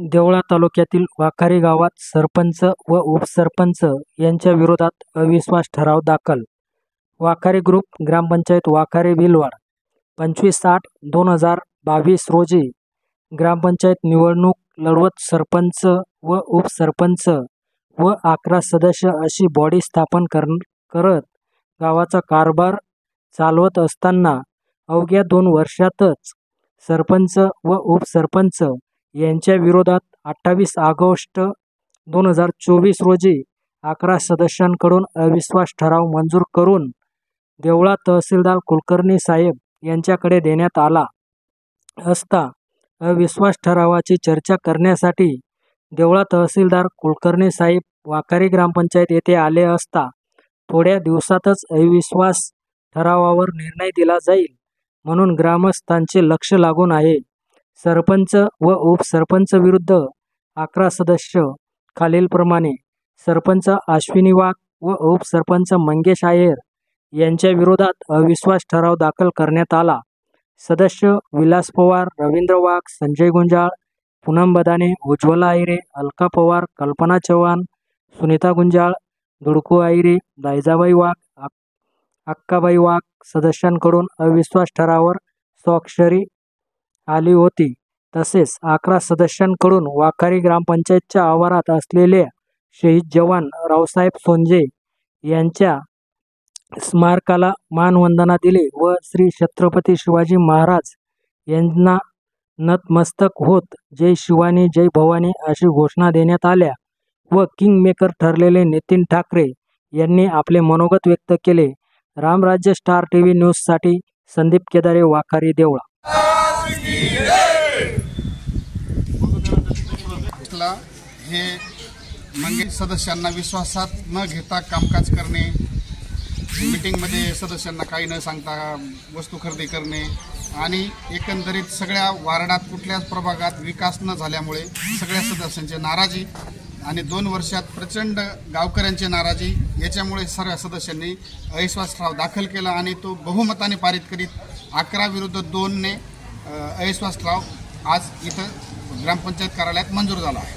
देवळा तालुक्यातील वाखारी गावात सरपंच व उपसरपंच यांच्या विरोधात अविश्वास ठराव दाखल। वाखारी ग्रुप ग्रामपंचायत वाखारी भिलवाड 25/8/2022 रोजी ग्रामपंचायत निवडणूक लढवत सरपंच व उपसरपंच व 11 सदस्य अशी बॉडी स्थापन करत गावाचा कारभार चालवत असताना अवघ्या 2 वर्षातच सरपंच व उपसरपंच यांच्या विरोधात 28 ऑगस्ट 2024 रोजी 11 सदस्यांकडून अविश्वास ठराव मंजूर करून देवळा तहसीलदार कुलकर्णी साहेब यांच्याकडे देण्यात आला असता अविश्वास ठरावाची चर्चा करण्यासाठी देवळा तहसीलदार कुलकर्णी साहेब वाखारी ग्रामपंचायत येथे आले असता थोड्या दिवसातच अविश्वास ठरावावर निर्णय दिला जाईल म्हणून ग्रामस्थांचे लक्ष लागून आहे। सरपंच व उपसरपंच विरुद्ध 11 सदस्य खालीलप्रमाणे सरपंच अश्विनी वाघ व उपसरपंच मंगेश आयर यांच्या विरोधात अविश्वास ठराव दाखल करण्यात आला। सदस्य विलास पवार, रवींद्र वाघ, संजय गुंजाळ, पूनम बदाने, उज्ज्वला आयरे, अलका पवार, कल्पना चव्हाण, सुनीता गुंजाळ, दुडकू आयरे, दायजाबाई वाघ, अक्काबाई वाघ सदस्यांकडून अविश्वास ठरावावर स्वाक्षरी आली होती। तसेच 11 सदस्यांकडून वाखारी ग्रामपंचायतच्या आवारात असलेल्या शहीद जवान रावसाहेब सोनजे यांच्या स्मारकाला मानवंदना दिली व श्री छत्रपती शिवाजी महाराज यांना नतमस्तक होत जय शिवानी जय भवानी अशी घोषणा देण्यात आल्या व किंगमेकर ठरलेले नितीन ठाकरे यांनी आपले मनोगत व्यक्त केले। रामराज्य स्टार टीव्ही न्यूजसाठी संदीप केदारे, वाखारी देवळा। हे मंगेश सदस्यांना विश्वासात न घेता कामकाज करणे, मीटिंगमध्ये सदस्यांना काही न सांगता वस्तू खरेदी करणे आणि एकंदरीत सगळ्या वार्डात कुठल्याच प्रभागात विकास न झाल्यामुळे सगळ्या सदस्यांची नाराजी आणि 2 वर्षात प्रचंड गावकऱ्यांची नाराजी याच्यामुळे सर्व सदस्यांनी अविश्वास ठराव दाखल केला आणि तो बहुमताने पारित करीत 11 विरुद्ध 2 ने अविश्वास ठराव आज इथं ग्रामपंचायत कार्यालयात मंजूर झाला आहे।